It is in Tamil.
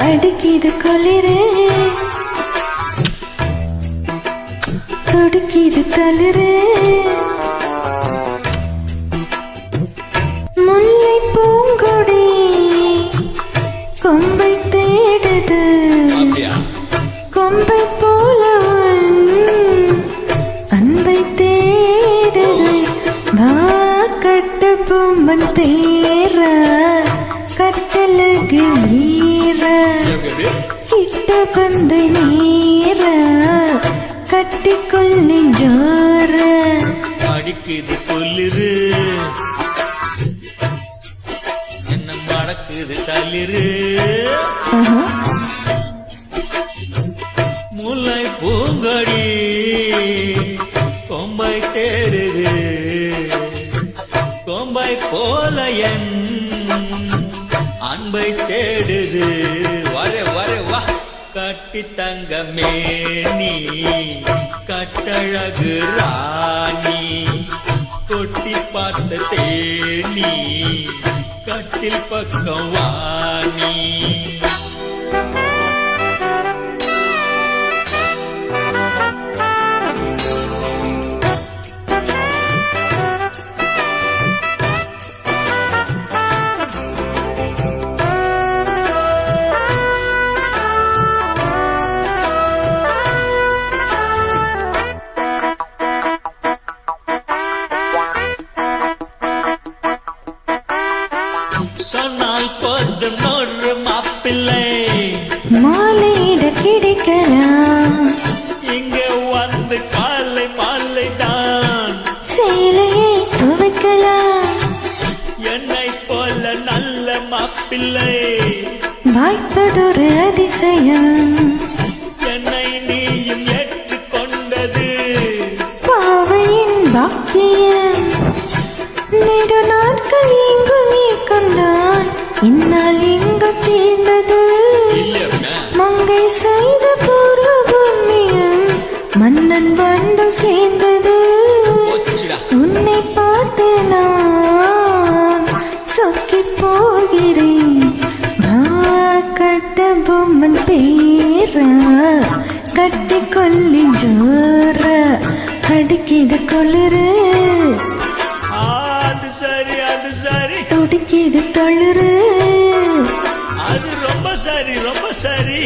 அடிக்கிது குளிரு துடிக்கிது தளிரு முல்லை பூங்கொடி கொம்பை தேடுது கொம்பை போல அன்பை தேடுது வா கட்ட பொம்மன் பேர கட்டழகு வீர கிட்ட பந்து நீர கட்டிக்கொள்ளி ஜோர அடிக்குது குளிரு என்ன மடக்குது தளிரு முல்லை பூங்கொடி கொம்பை தேடுது கொம்பை போல என் அன்பை தேடுது வர வர வா கட்டி தங்கமே நீ கட்டழகு ராணி கொட்டி பார்த்த தேனி கட்டில் பக்கம் வாணி சொன்னால் போதும் நூறு மாப்பிள்ளை மாலையிட கிடைக்கலாம் இங்க வந்து காலை மாலை தான் சேலையை துவைக்கலாம் என்னை போல நல்ல மாப்பிள்ளை வாய்ப்பதொரு அதிசயம் என்னை நீயும் ஏற்றுக்கொண்டது பாவையின் பாக்கியம் நெடு நாட்கள் இங்கும் ஏக்கம்தான் இந்நாள் இங்கு தீர்ந்தது மங்கை செய்த பூர்வ புண்ணியம் மன்னன் வந்து சேர்ந்தது உன்னை பார்த்து நான் சொக்கி போகிறேன் கட்ட பொம்மன் பேர கட்டி கொள்ளி ஜோர அடிக்கிது குளிரு அது சரி அது சரி துடிக்கிது தளிரு அது ரொம்ப சரி ரொம்ப சரி